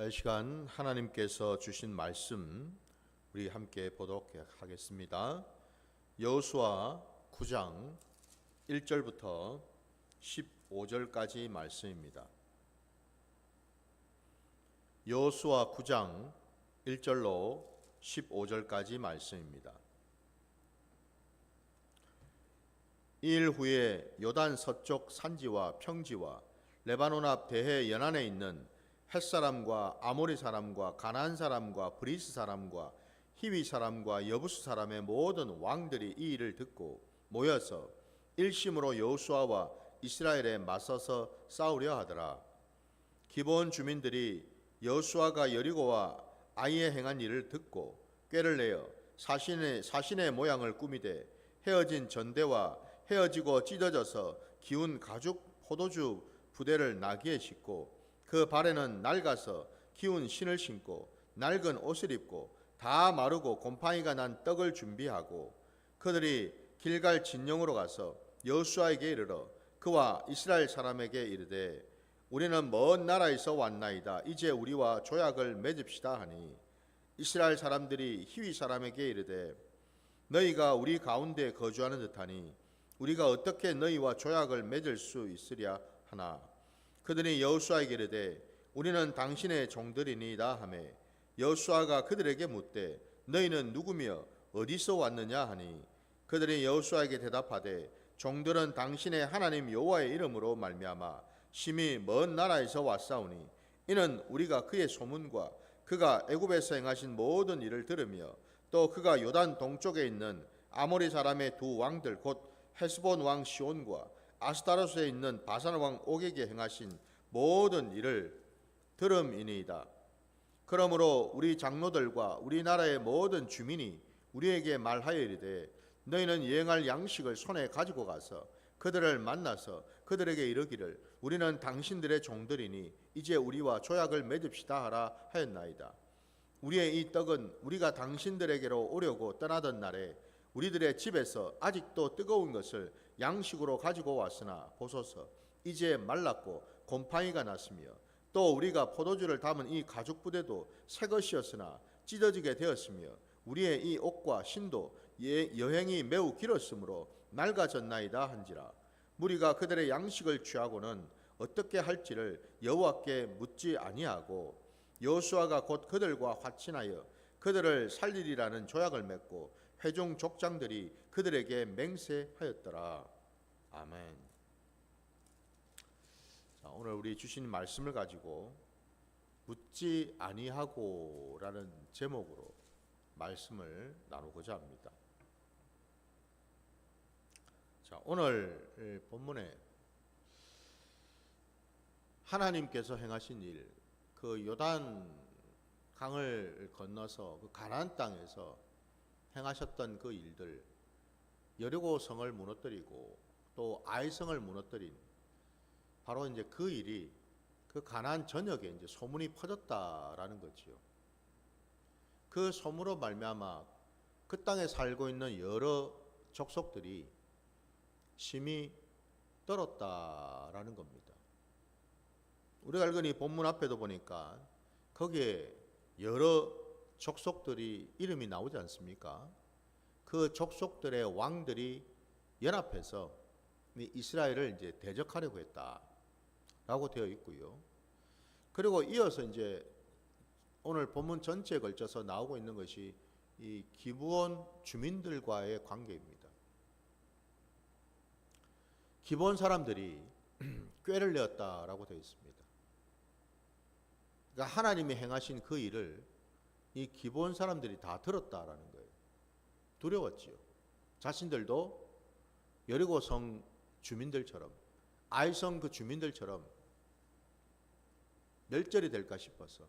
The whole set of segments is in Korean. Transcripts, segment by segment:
자, 이 시간 하나님께서 주신 말씀 우리 함께 보도록 하겠습니다. 여호수아 9장 1절부터 15절까지 말씀입니다. 여호수아 9장 1절로 15절까지 말씀입니다. 이일 후에 요단 서쪽 산지와 평지와 레바논 앞 대해 연안에 있는 헷사람과 아모리 사람과 가나안 사람과 브리스 사람과 히위 사람과 여부스 사람의 모든 왕들이 이 일을 듣고 모여서 일심으로 여호수아와 이스라엘에 맞서서 싸우려 하더라. 기브온 주민들이 여호수아가 여리고와 아이에 행한 일을 듣고 꾀를 내어 사신의 모양을 꾸미되 헤어진 전대와 헤어지고 찢어져서 기운 가죽 포도주 부대를 나귀에 싣고 그 발에는 낡아서 기운 신을 신고 낡은 옷을 입고 다 마르고 곰팡이가 난 떡을 준비하고 그들이 길갈 진영으로 가서 여호수아에게 이르러 그와 이스라엘 사람에게 이르되 우리는 먼 나라에서 왔나이다. 이제 우리와 조약을 맺읍시다 하니 이스라엘 사람들이 히위 사람에게 이르되 너희가 우리 가운데 거주하는 듯하니 우리가 어떻게 너희와 조약을 맺을 수 있으랴 하나 그들이 여호수아에게 이르되 우리는 당신의 종들이니이다 하매 여호수아가 그들에게 묻되 너희는 누구며 어디서 왔느냐 하니 그들이 여호수아에게 대답하되 종들은 당신의 하나님 여호와의 이름으로 말미암아 심히 먼 나라에서 왔사오니 이는 우리가 그의 소문과 그가 애굽에서 행하신 모든 일을 들으며 또 그가 요단 동쪽에 있는 아모리 사람의 두 왕들 곧 헤스본 왕 시온과 아스타로스에 있는 바산 왕 옥에게 행하신 모든 일을 들음이니이다. 그러므로 우리 장로들과 우리나라의 모든 주민이 우리에게 말하여 이르되 너희는 여행할 양식을 손에 가지고 가서 그들을 만나서 그들에게 이르기를 우리는 당신들의 종들이니 이제 우리와 조약을 맺읍시다 하라 하였나이다. 우리의 이 떡은 우리가 당신들에게로 오려고 떠나던 날에 우리들의 집에서 아직도 뜨거운 것을 양식으로 가지고 왔으나 보소서 이제 말랐고 곰팡이가 났으며 또 우리가 포도주를 담은 이 가죽 부대도 새 것이었으나 찢어지게 되었으며 우리의 이 옷과 신도 여행이 매우 길었으므로 낡아졌나이다 한지라. 무리가 그들의 양식을 취하고는 어떻게 할지를 여호와께 묻지 아니하고 여호수아가 곧 그들과 화친하여 그들을 살리리라는 조약을 맺고 회중 족장들이 그들에게 맹세하였더라. 아멘. 자, 오늘 우리 주신 말씀을 가지고 묻지 아니하고라는 제목으로 말씀을 나누고자 합니다. 자, 오늘 본문에 하나님께서 행하신 일, 그 요단 강을 건너서 그 가나안 땅에서 행하셨던 그 일들, 여리고 성을 무너뜨리고 또 아이 성을 무너뜨린 바로 이제 그 일이 그 가나안 전역에 이제 소문이 퍼졌다라는 거지요. 그 소문으로 말미암아 그 땅에 살고 있는 여러 족속들이 심히 떨었다라는 겁니다. 우리가 읽은 이 본문 앞에도 보니까 거기에 여러 족속들이 이름이 나오지 않습니까? 그 족속들의 왕들이 연합해서 이스라엘을 이제 대적하려고 했다라고 되어 있고요. 그리고 이어서 이제 오늘 본문 전체에 걸쳐서 나오고 있는 것이 이 기브온 주민들과의 관계입니다. 기브온 사람들이 꾀를 내었다라고 되어 있습니다. 그러니까 하나님이 행하신 그 일을 이 기브온 사람들이 다 들었다라는 거예요. 두려웠지요. 자신들도 여리고 성 주민들처럼 아이성 그 주민들처럼 멸절이 될까 싶어서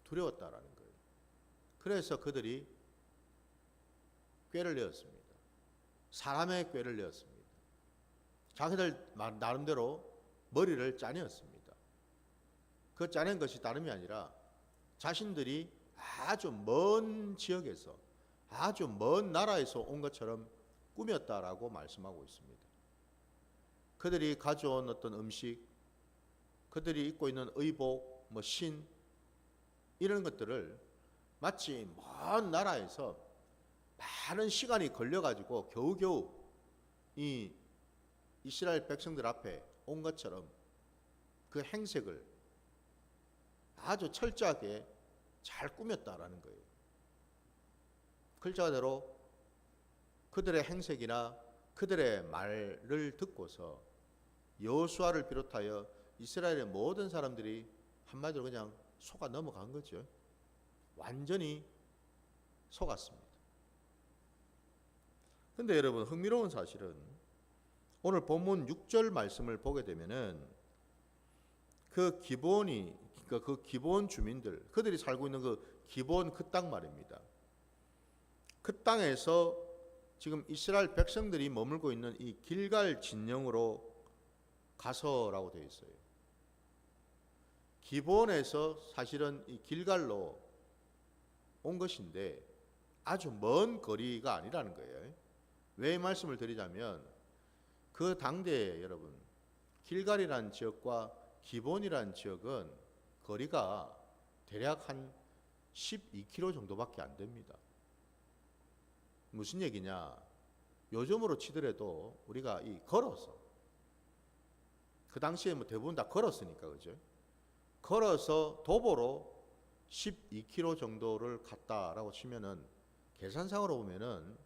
두려웠다라는 거예요. 그래서 그들이 꾀를 내었습니다. 사람의 꾀를 내었습니다. 자기들 나름대로 머리를 짜내었습니다. 그 짜낸 것이 다름이 아니라 자신들이 아주 먼 지역에서 아주 먼 나라에서 온 것처럼 꾸몄다라고 말씀하고 있습니다. 그들이 가져온 어떤 음식, 그들이 입고 있는 의복, 신 이런 것들을 마치 먼 나라에서 많은 시간이 걸려가지고 겨우겨우 이 이스라엘 백성들 앞에 온 것처럼 그 행색을 아주 철저하게 잘 꾸몄다라는 거예요. 글자대로 그들의 행색이나 그들의 말을 듣고서 여호수아를 비롯하여 이스라엘의 모든 사람들이 한마디로 그냥 속아 넘어간 거죠. 완전히 속았습니다. 근데 여러분, 흥미로운 사실은 오늘 본문 6절 말씀을 보게 되면은 그 기본 주민들, 그들이 살고 있는 그 기본 그 땅 말입니다. 그 땅에서 지금 이스라엘 백성들이 머물고 있는 이 길갈 진영으로 가서라고 되어 있어요. 기본에서 사실은 이 길갈로 온 것인데 아주 먼 거리가 아니라는 거예요. 왜 이 말씀을 드리자면 그 당대에 여러분, 길갈이라는 지역과 기본이라는 지역은 거리가 대략 한 12km 정도밖에 안 됩니다. 무슨 얘기냐? 요즘으로 치더라도 우리가 걸어서, 그 당시에 뭐 대부분 다 걸었으니까, 그죠? 걸어서 도보로 12km 정도를 갔다라고 치면은 계산상으로 보면은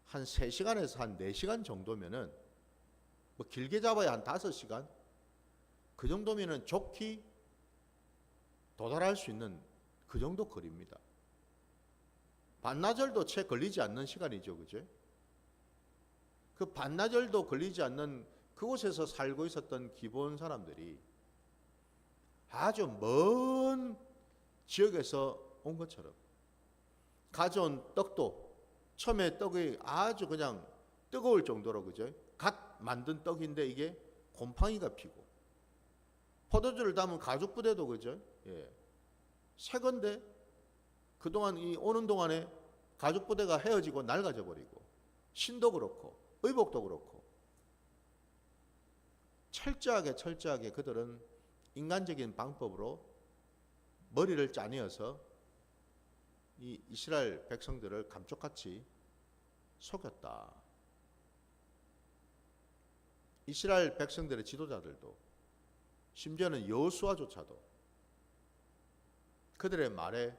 한 3시간에서 한 4시간 정도면은, 뭐 길게 잡아야 한 5시간? 그 정도면은 좋게 도달할 수 있는 그 정도 거리입니다. 반나절도 채 걸리지 않는 시간이죠, 그죠? 그 반나절도 걸리지 않는 그곳에서 살고 있었던 기본 사람들이 아주 먼 지역에서 온 것처럼 가져온 떡도 처음에 떡이 아주 그냥 뜨거울 정도로, 그죠? 갓 만든 떡인데 이게 곰팡이가 피고, 포도주를 담은 가죽 부대도, 그죠? 예. 새 건데 그동안 오는 동안에 가죽 부대가 헤어지고 낡아져 버리고, 신도 그렇고 의복도 그렇고, 철저하게 그들은 인간적인 방법으로 머리를 짜내어서 이 이스라엘 백성들을 감쪽같이 속였다. 이스라엘 백성들의 지도자들도, 심지어는 여호수아조차도 그들의 말에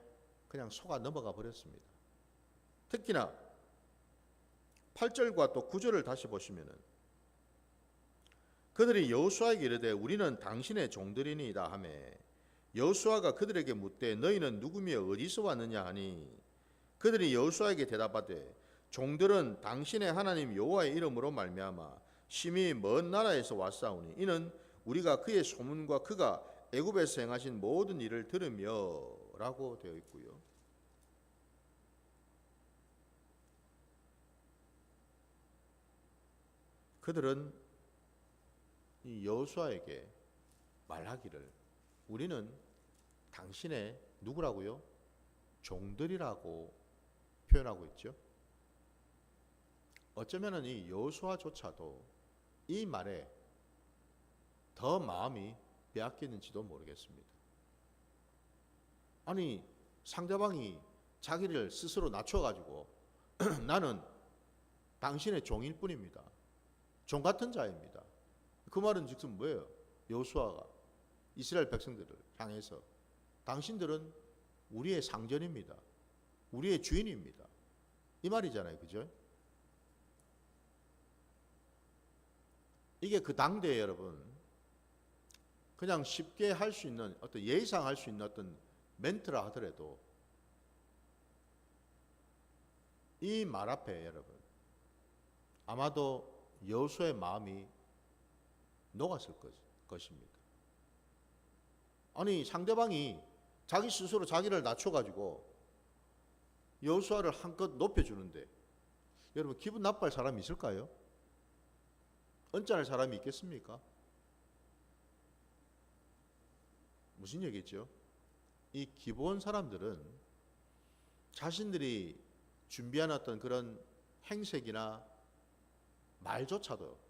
그냥 속아 넘어가 버렸습니다. 특히나 8절과 또 9절을 다시 보시면은 그들이 여호수아에게 이르되 우리는 당신의 종들이니이다 하매 여호수아가 그들에게 묻되 너희는 누구며 어디서 왔느냐 하니 그들이 여호수아에게 대답하되 종들은 당신의 하나님 여호와의 이름으로 말미암아 심히 먼 나라에서 왔사오니 이는 우리가 그의 소문과 그가 애굽에서 행하신 모든 일을 들으며 라고 되어 있고요. 그들은 이 여호수아에게 말하기를 우리는 당신의 누구라고요? 종들이라고 표현하고 있죠. 어쩌면은 이 여호수아조차도 이 말에 더 마음이 빼앗기는지도 모르겠습니다. 아니, 상대방이 자기를 스스로 낮춰가지고 나는 당신의 종일 뿐입니다. 종 같은 자입니다. 그 말은 즉슨 뭐예요? 여호수아가 이스라엘 백성들을 향해서 당신들은 우리의 상전입니다. 우리의 주인입니다. 이 말이잖아요. 그죠? 이게 그 당대에 여러분 그냥 쉽게 할 수 있는 어떤 예의상 할 수 있는 어떤 멘트라 하더라도 이 말 앞에 여러분 아마도 여호수아의 마음이 녹았을 것입니다. 아니, 상대방이 자기 스스로 자기를 낮춰가지고 여호수아를 한껏 높여주는데 여러분 기분 나빠할 사람이 있을까요? 언짢을 사람이 있겠습니까? 무슨 얘기죠? 이 기본 사람들은 자신들이 준비한 어떤 그런 행색이나 말조차도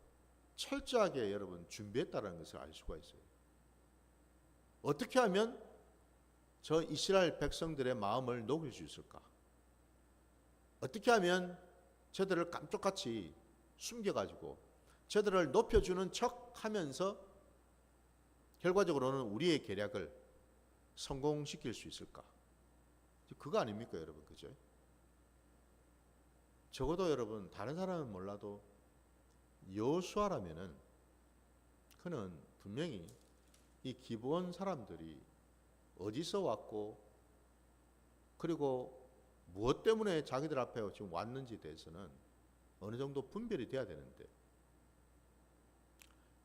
철저하게 여러분 준비했다는 것을 알 수가 있어요. 어떻게 하면 저 이스라엘 백성들의 마음을 녹일 수 있을까? 어떻게 하면 저들을 감쪽같이 숨겨가지고 저들을 높여주는 척 하면서 결과적으로는 우리의 계략을 성공시킬 수 있을까? 그거 아닙니까, 여러분? 그죠? 적어도 여러분, 다른 사람은 몰라도 여호수아라면은 그는 분명히 이 기브온 사람들이 어디서 왔고 그리고 무엇 때문에 자기들 앞에 지금 왔는지에 대해서는 어느 정도 분별이 돼야 되는데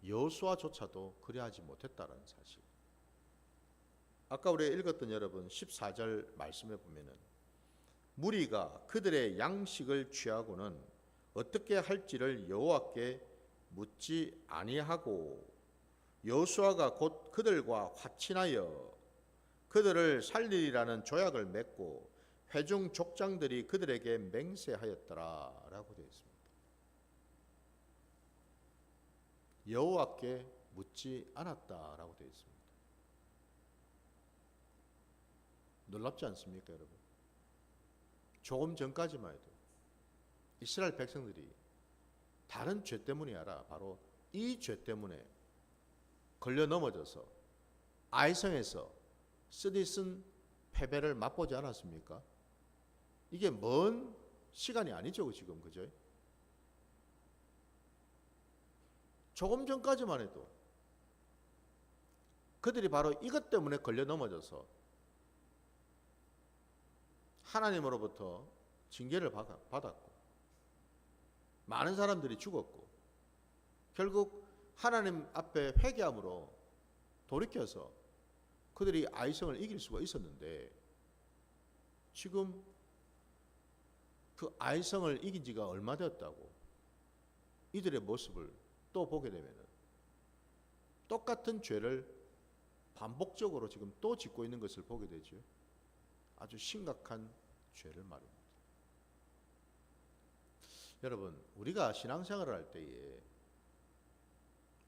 여호수아조차도 그리하지 못했다는 사실. 아까 우리가 읽었던 여러분 14절 말씀에 보면은 무리가 그들의 양식을 취하고는 어떻게 할지를 여호와께 묻지 아니하고 여호수아가 곧 그들과 화친하여 그들을 살리리라는 조약을 맺고 회중 족장들이 그들에게 맹세하였더라 라고 되어 있습니다. 여호와께 묻지 않았다라고 되어 있습니다. 놀랍지 않습니까, 여러분? 조금 전까지만 해도 이스라엘 백성들이 다른 죄 때문이 아니라 바로 이 죄 때문에 걸려 넘어져서 아이성에서 쓰디쓴 패배를 맛보지 않았습니까? 이게 먼 시간이 아니죠, 지금. 그죠? 조금 전까지만 해도 그들이 바로 이것 때문에 걸려 넘어져서 하나님으로부터 징계를 받았고 많은 사람들이 죽었고 결국 하나님 앞에 회개함으로 돌이켜서 그들이 아이성을 이길 수가 있었는데 지금 그 아이성을 이긴 지가 얼마 되었다고 이들의 모습을 또 보게 되면 똑같은 죄를 반복적으로 지금 또 짓고 있는 것을 보게 되죠. 아주 심각한 죄를 말입니다. 여러분, 우리가 신앙생활을 할 때에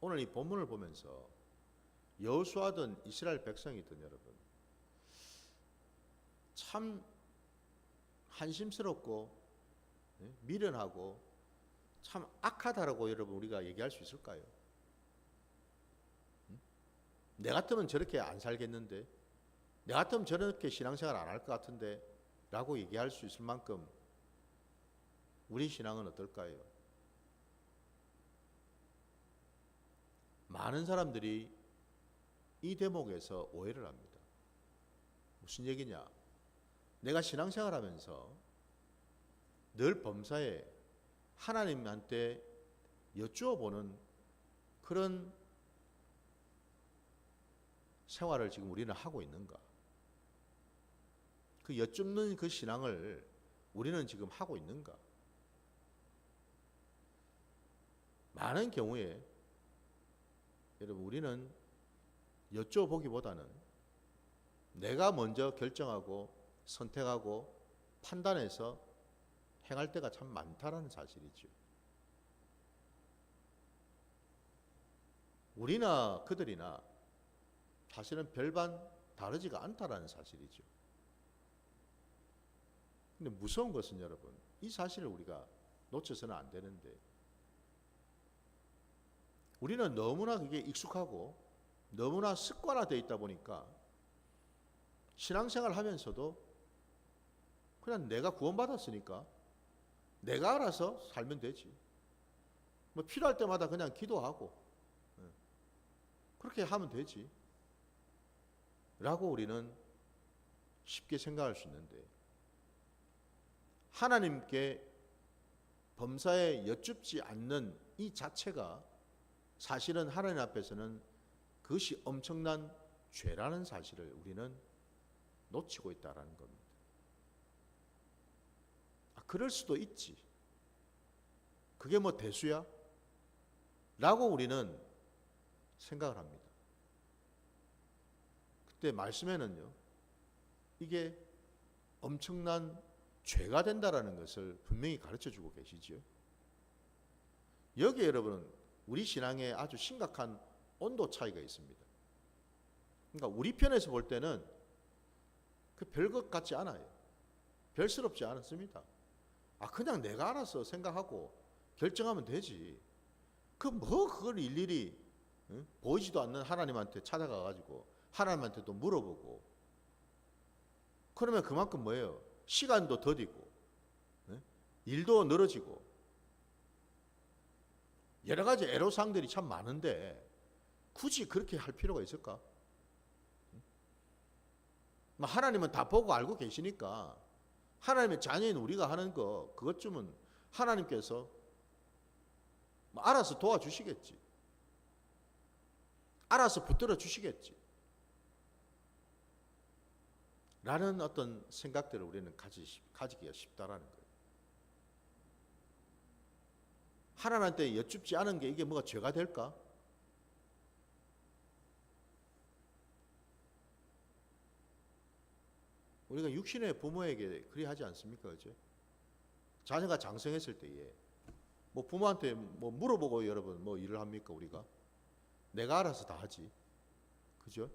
오늘 이 본문을 보면서 여호수아든 이스라엘 백성이든 여러분 참 한심스럽고 미련하고 참 악하다라고 여러분 우리가 얘기할 수 있을까요? 내 같으면 저렇게 안 살겠는데, 내 같으면 저렇게 신앙생활 안 할 것 같은데 라고 얘기할 수 있을 만큼 우리 신앙은 어떨까요? 많은 사람들이 이 대목에서 오해를 합니다. 무슨 얘기냐? 내가 신앙생활 하면서 늘 범사에 하나님한테 여쭈어보는 그런 생활을 지금 우리는 하고 있는가? 그 여쭙는 그 신앙을 우리는 지금 하고 있는가? 많은 경우에 여러분 우리는 여쭤보기보다는 내가 먼저 결정하고 선택하고 판단해서 행할 때가 참 많다라는 사실이죠. 우리나 그들이나 사실은 별반 다르지가 않다라는 사실이죠. 근데 무서운 것은 여러분, 이 사실을 우리가 놓쳐서는 안 되는데 우리는 너무나 그게 익숙하고 너무나 습관화되어 있다 보니까 신앙생활 하면서도 그냥 내가 구원받았으니까 내가 알아서 살면 되지. 뭐 필요할 때마다 그냥 기도하고 그렇게 하면 되지. 라고 우리는 쉽게 생각할 수 있는데 하나님께 범사에 여쭙지 않는 이 자체가 사실은 하나님 앞에서는 그것이 엄청난 죄라는 사실을 우리는 놓치고 있다는 겁니다. 그럴 수도 있지. 그게 뭐 대수야? 라고 우리는 생각을 합니다. 그때 말씀에는요, 이게 엄청난 죄가 된다라는 것을 분명히 가르쳐 주고 계시죠. 여기에 여러분, 우리 신앙에 아주 심각한 온도 차이가 있습니다. 그러니까 우리 편에서 볼 때는 그 별것 같지 않아요. 별스럽지 않습니다. 그냥 내가 알아서 생각하고 결정하면 되지. 그걸 일일이 보이지도 않는 하나님한테 찾아가 가지고 하나님한테 또 물어보고, 그러면 그만큼 뭐예요? 시간도 더디고 일도 늘어지고 여러 가지 애로사항들이 참 많은데 굳이 그렇게 할 필요가 있을까? 하나님은 다 보고 알고 계시니까 하나님의 자녀인 우리가 하는 그것쯤은 하나님께서 알아서 도와주시겠지. 알아서 붙들어 주시겠지. 라는 어떤 생각들을 우리는 가지기가 쉽다라는 거예요. 하나님한테 여쭙지 않은 게 이게 뭐가 죄가 될까? 우리가 육신의 부모에게 그리 하지 않습니까? 그죠? 자녀가 장성했을 때에 뭐 부모한테 뭐 물어보고 여러분 뭐 일을 합니까? 우리가 내가 알아서 다 하지. 그죠?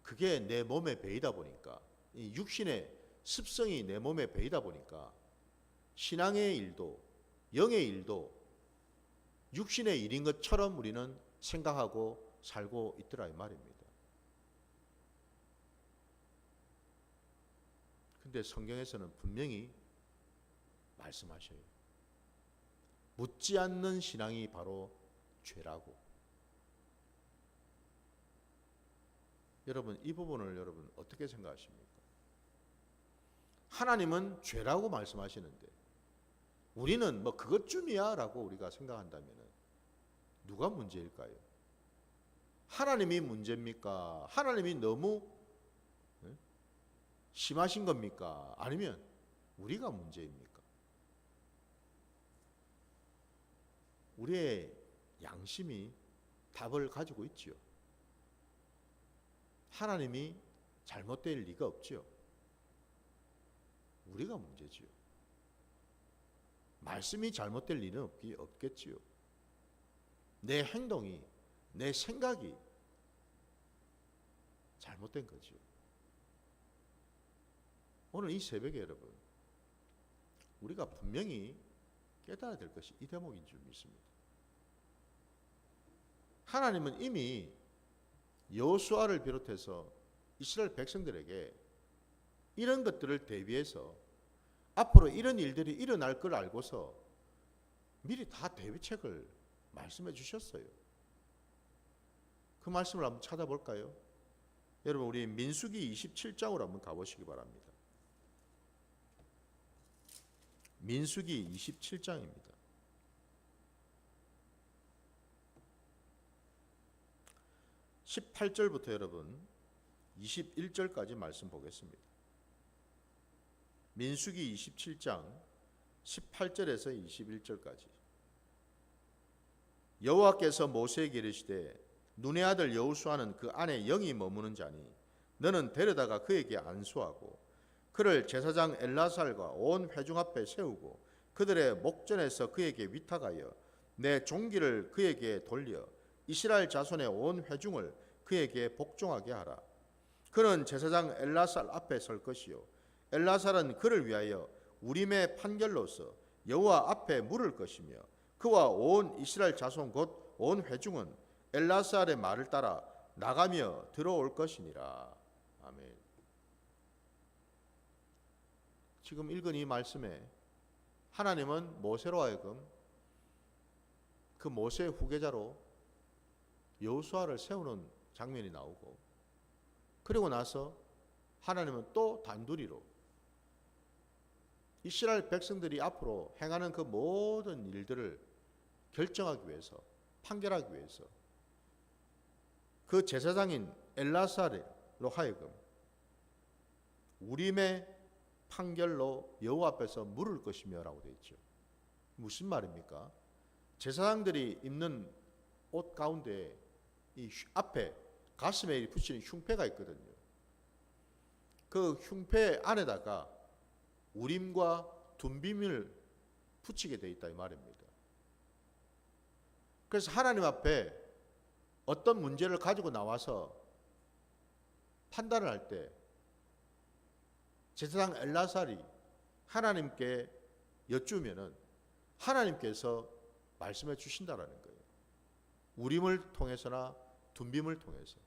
그게 내 몸에 배이다 보니까, 이 육신의 습성이 내 몸에 배이다 보니까 신앙의 일도 영의 일도 육신의 일인 것처럼 우리는 생각하고 살고 있더라 이 말입니다. 근데 성경에서는 분명히 말씀하셔요. 묻지 않는 신앙이 바로 죄라고. 여러분 이 부분을 여러분 어떻게 생각하십니까? 하나님은 죄라고 말씀하시는데 우리는 뭐 그것쯤이야 라고 우리가 생각한다면 누가 문제일까요? 하나님이 문제입니까? 하나님이 너무 심하신 겁니까? 아니면 우리가 문제입니까? 우리의 양심이 답을 가지고 있지요. 하나님이 잘못될 리가 없지요. 우리가 문제지요. 말씀이 잘못될 리는 없겠지요. 내 행동이, 내 생각이 잘못된 거지요. 오늘 이 새벽에 여러분 우리가 분명히 깨달아야 될 것이 이 대목인 줄 믿습니다. 하나님은 이미 여호수아를 비롯해서 이스라엘 백성들에게 이런 것들을 대비해서 앞으로 이런 일들이 일어날 걸 알고서 미리 다 대비책을 말씀해 주셨어요. 그 말씀을 한번 찾아볼까요? 여러분 우리 민수기 27장으로 한번 가보시기 바랍니다. 민수기 27장입니다. 18절부터 여러분 21절까지 말씀 보겠습니다. 민수기 27장 18절에서 21절까지. 여호와께서 모세에게 이르시되 눈의 아들 여호수아는 그 안에 영이 머무는 자니 너는 데려다가 그에게 안수하고 그를 제사장 엘라살과 온 회중 앞에 세우고 그들의 목전에서 그에게 위탁하여 내 종기를 그에게 돌려 이스라엘 자손의 온 회중을 그에게 복종하게 하라. 그는 제사장 엘라살 앞에 설 것이요 엘라살은 그를 위하여 우림의 판결로서 여호와 앞에 물을 것이며 그와 온 이스라엘 자손 곧 온 회중은 엘라살의 말을 따라 나가며 들어올 것이니라. 아멘. 지금 읽은 이 말씀에 하나님은 모세로 하여금 그 모세의 후계자로 여호수아를 세우는 장면이 나오고, 그리고 나서 하나님은 또 단둘이로 이스라엘 백성들이 앞으로 행하는 그 모든 일들을 결정하기 위해서, 판결하기 위해서 그 제사장인 엘라살로 하여금 우림의 판결로 여호와 앞에서 물을 것이며 라고 되어 있죠. 무슨 말입니까? 제사장들이 입는 옷 가운데 이 앞에 가슴에 붙이는 흉패가 있거든요. 그 흉패 안에다가 우림과 둠빔을 붙이게 되어 있다 이 말입니다. 그래서 하나님 앞에 어떤 문제를 가지고 나와서 판단을 할 때 제사장 엘라살이 하나님께 여쭈면은 하나님께서 말씀해 주신다라는 거예요. 우림을 통해서나 둠빔을 통해서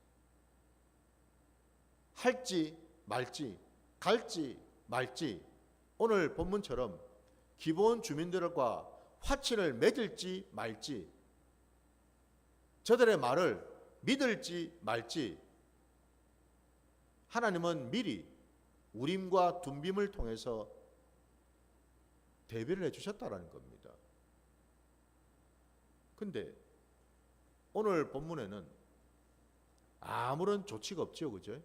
할지 말지, 갈지 말지, 오늘 본문처럼 기브온 주민들과 화친을 맺을지 말지, 저들의 말을 믿을지 말지 하나님은 미리 우림과 둠빔을 통해서 대비를 해주셨다라는 겁니다. 근데 오늘 본문에는 아무런 조치가 없죠, 그죠?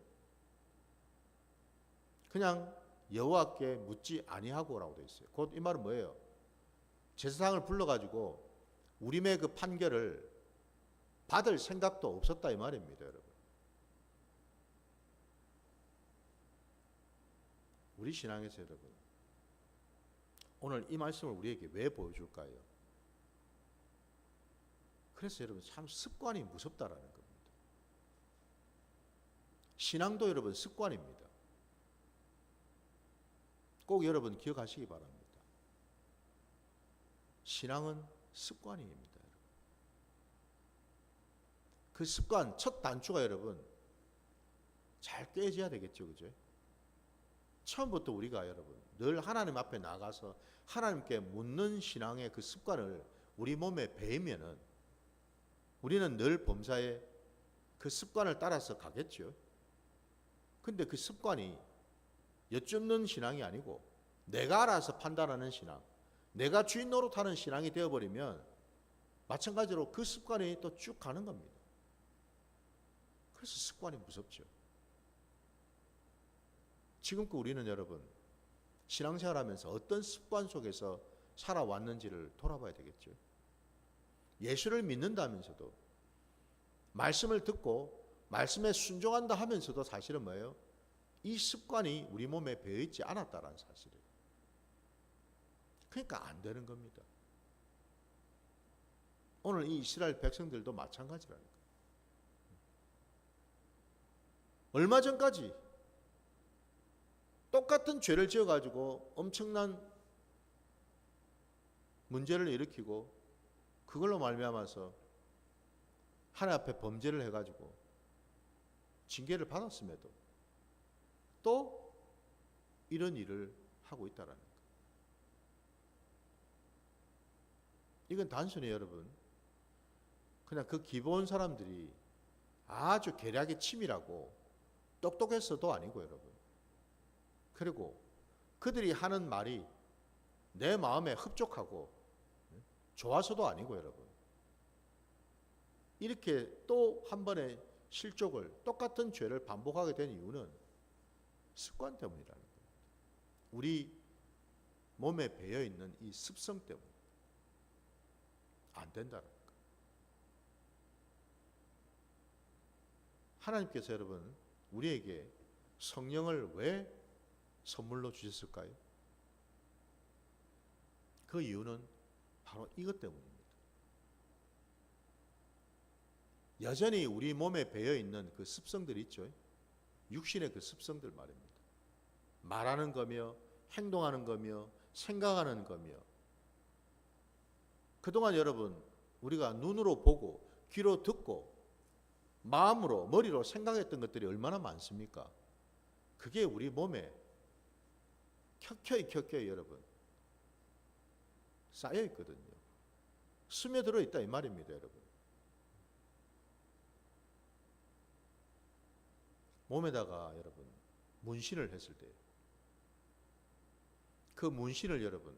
그냥 여호와께 묻지 아니하고라고 되어 있어요. 곧 이 말은 뭐예요? 제사장을 불러가지고 우림의 그 판결을 받을 생각도 없었다 이 말입니다, 여러분. 우리 신앙에서 여러분, 오늘 이 말씀을 우리에게 왜 보여줄까요? 그래서 여러분 참 습관이 무섭다라는 겁니다. 신앙도 여러분 습관입니다. 꼭 여러분 기억하시기 바랍니다. 신앙은 습관입니다. 그 습관 첫 단추가 여러분 잘 깨져야 되겠죠, 그죠? 처음부터 우리가 여러분 늘 하나님 앞에 나가서 하나님께 묻는 신앙의 그 습관을 우리 몸에 배이면은 우리는 늘 범사에 그 습관을 따라서 가겠죠. 근데 그 습관이 여쭙는 신앙이 아니고 내가 알아서 판단하는 신앙, 내가 주인 노릇하는 신앙이 되어버리면 마찬가지로 그 습관이 또 쭉 가는 겁니다. 그래서 습관이 무섭죠. 지금껏 우리는 여러분 신앙생활하면서 어떤 습관 속에서 살아왔는지를 돌아봐야 되겠죠. 예수를 믿는다면서도 말씀을 듣고 말씀에 순종한다 하면서도 사실은 뭐예요? 이 습관이 우리 몸에 배어있지 않았다라는 사실이에요. 그러니까 안 되는 겁니다. 오늘 이 이스라엘 백성들도 마찬가지라는 거예요. 얼마 전까지 똑같은 죄를 지어가지고 엄청난 문제를 일으키고 그걸로 말미암아서 하나님 앞에 범죄를 해가지고 징계를 받았음에도 또 이런 일을 하고 있다라는 거예요. 이건 단순히 여러분 그냥 그 기본 사람들이 아주 계략이 치밀하고 똑똑해서도 아니고 여러분, 그리고 그들이 하는 말이 내 마음에 흡족하고 좋아서도 아니고 여러분, 이렇게 또 한 번의 실족을 똑같은 죄를 반복하게 된 이유는 습관 때문이라는 거예요. 우리 몸에 배어있는 이 습성 때문에 안 된다는 거예요. 하나님께서 여러분 우리에게 성령을 왜 선물로 주셨을까요? 그 이유는 바로 이것 때문입니다. 여전히 우리 몸에 배어있는 그 습성들이 있죠. 육신의 그 습성들 말입니다. 말하는 거며 행동하는 거며 생각하는 거며, 그동안 여러분 우리가 눈으로 보고 귀로 듣고 마음으로 머리로 생각했던 것들이 얼마나 많습니까? 그게 우리 몸에 켜켜이 여러분 쌓여 있거든요. 스며들어 있다 이 말입니다, 여러분. 몸에다가 여러분 문신을 했을 때 그 문신을 여러분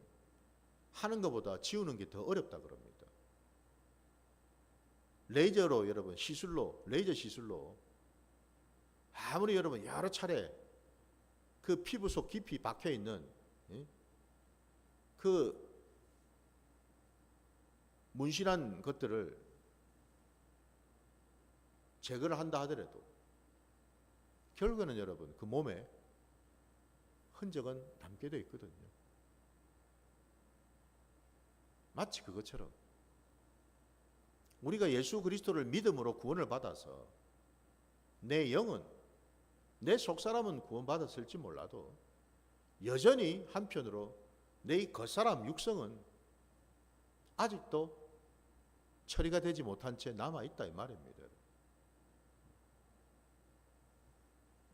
하는 것보다 지우는 게 더 어렵다 그럽니다. 레이저로 여러분 레이저 시술로 아무리 여러분 여러 차례 그 피부 속 깊이 박혀 있는 그 문신한 것들을 제거를 한다 하더라도 결국에는 여러분 그 몸에 흔적은 남게 되어 있거든요. 마치 그것처럼 우리가 예수 그리스도를 믿음으로 구원을 받아서 내 영은, 내 속사람은 구원받았을지 몰라도 여전히 한편으로 내 겉사람 육성은 아직도 처리가 되지 못한 채 남아있다 이 말입니다.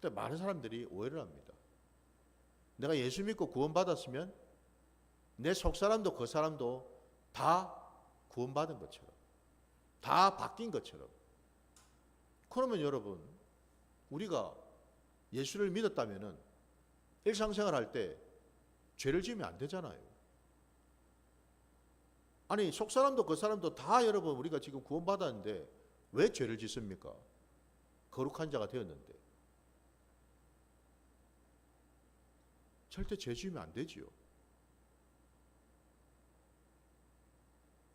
근데 많은 사람들이 오해를 합니다. 내가 예수 믿고 구원받았으면 내 속사람도 겉사람도 다 구원받은 것처럼, 다 바뀐 것처럼. 그러면 여러분, 우리가 예수를 믿었다면 일상생활 할 때 죄를 지으면 안 되잖아요. 아니, 속사람도 겉사람도 다 여러분 우리가 지금 구원받았는데 왜 죄를 짓습니까? 거룩한 자가 되었는데. 절대 죄 지으면 안 되지요.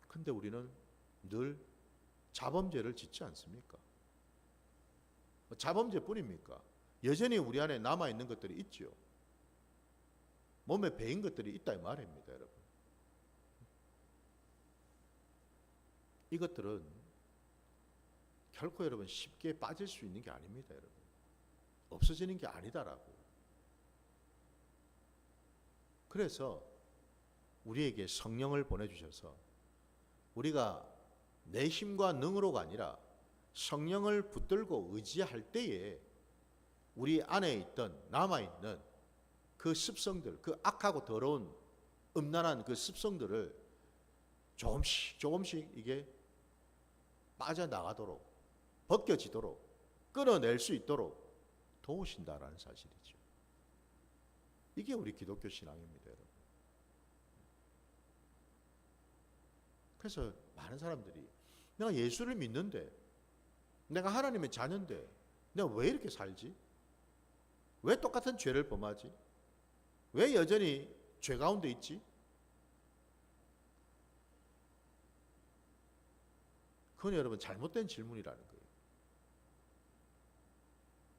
근데 우리는 늘 자범죄를 짓지 않습니까? 자범죄뿐입니까? 여전히 우리 안에 남아있는 것들이 있죠. 몸에 배인 것들이 있다 이 말입니다, 여러분. 이것들은 결코 여러분 쉽게 빠질 수 있는 게 아닙니다, 여러분. 없어지는 게 아니다라고. 그래서 우리에게 성령을 보내주셔서 우리가 내 힘과 능으로가 아니라 성령을 붙들고 의지할 때에 우리 안에 있던 남아있는 그 습성들, 그 악하고 더러운 음란한 그 습성들을 조금씩 조금씩 이게 빠져나가도록, 벗겨지도록, 끊어낼 수 있도록 도우신다라는 사실이죠. 이게 우리 기독교 신앙입니다, 여러분. 그래서 많은 사람들이 내가 예수를 믿는데, 내가 하나님의 자녀인데 내가 왜 이렇게 살지? 왜 똑같은 죄를 범하지? 왜 여전히 죄 가운데 있지? 그건 여러분 잘못된 질문이라는 거예요.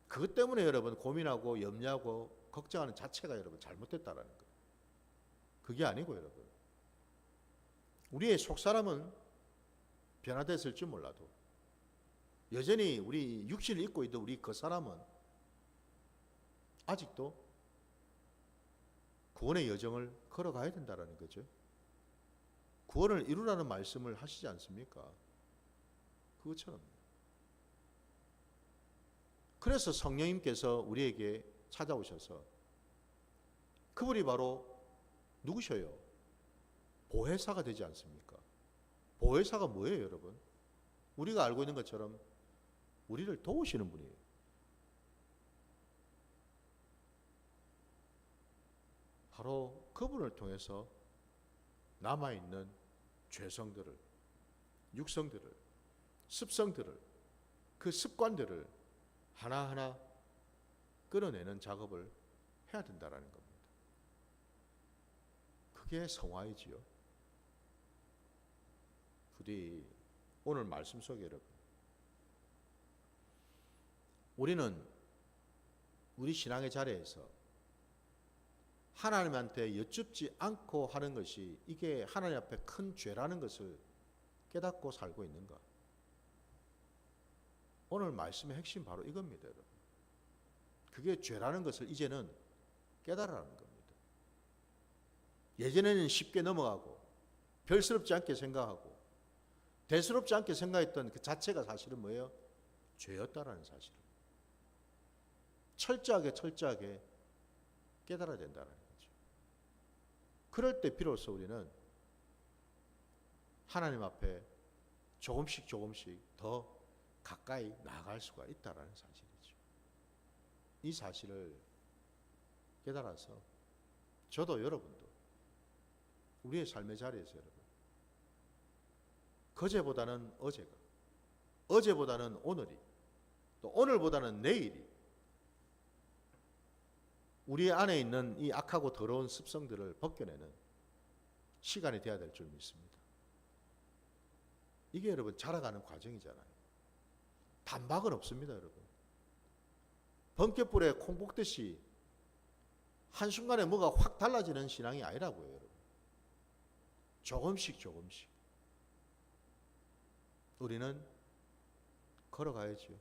그것 때문에 여러분 고민하고 염려하고 걱정하는 자체가 여러분 잘못됐다라는 거예요. 그게 아니고 여러분, 우리의 속사람은 변화됐을지 몰라도 여전히 우리 육신을 입고 있던 우리 그 사람은 아직도 구원의 여정을 걸어가야 된다는 거죠. 구원을 이루라는 말씀을 하시지 않습니까? 그것처럼. 그래서 성령님께서 우리에게 찾아오셔서 그분이 바로 누구셔요? 보혜사가 되지 않습니까? 보혜사가 뭐예요, 여러분? 우리가 알고 있는 것처럼 우리를 도우시는 분이에요. 바로 그분을 통해서 남아있는 죄성들을, 육성들을, 습성들을, 그 습관들을 하나하나 끌어내는 작업을 해야 된다는 겁니다. 그게 성화이지요. 부디 오늘 말씀 속에 여러분, 우리는 우리 신앙의 자리에서 하나님한테 여쭙지 않고 하는 것이 이게 하나님 앞에 큰 죄라는 것을 깨닫고 살고 있는가? 오늘 말씀의 핵심 바로 이겁니다, 여러분. 그게 죄라는 것을 이제는 깨달으라는 겁니다. 예전에는 쉽게 넘어가고 별스럽지 않게 생각하고 대수롭지 않게 생각했던 그 자체가 사실은 뭐예요? 죄였다라는 사실을 철저하게 깨달아야 된다는 거죠. 그럴 때 비로소 우리는 하나님 앞에 조금씩 더 가까이 나아갈 수가 있다는 사실이죠. 이 사실을 깨달아서 저도 여러분도 우리의 삶의 자리에서 여러분, 그제보다는 어제가, 어제보다는 오늘이, 또 오늘보다는 내일이 우리 안에 있는 이 악하고 더러운 습성들을 벗겨내는 시간이 되어야 될 줄 믿습니다. 이게 여러분 자라가는 과정이잖아요. 단박은 없습니다, 여러분. 번갯불에 콩 볶듯이 한순간에 뭐가 확 달라지는 신앙이 아니라고요, 여러분. 조금씩 우리는 걸어가야죠.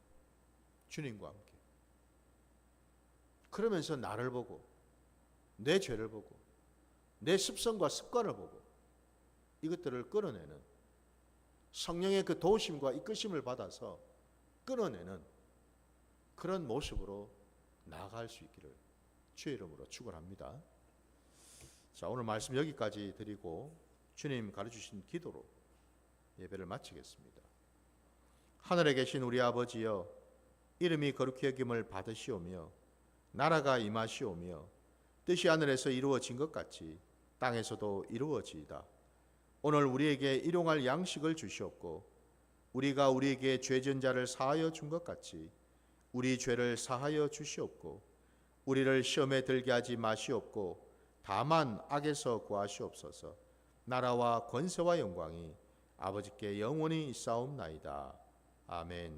주님과 함께. 그러면서 나를 보고 내 죄를 보고 내 습성과 습관을 보고 이것들을 끊어내는 성령의 그 도우심과 이끄심을 받아서 끊어내는 그런 모습으로 나아갈 수 있기를 주의 이름으로 축원합니다. 자, 오늘 말씀 여기까지 드리고 주님 가르치신 기도로 예배를 마치겠습니다. 하늘에 계신 우리 아버지여, 이름이 거룩히 여김을 받으시오며 나라가 임하시오며 뜻이 하늘에서 이루어진 것 같이 땅에서도 이루어지이다. 오늘 우리에게 일용할 양식을 주시옵고 우리가 우리에게 죄진 자를 사하여 준 것 같이 우리 죄를 사하여 주시옵고 우리를 시험에 들게 하지 마시옵고 다만 악에서 구하시옵소서. 나라와 권세와 영광이 아버지께 영원히 있사옵나이다. 아멘.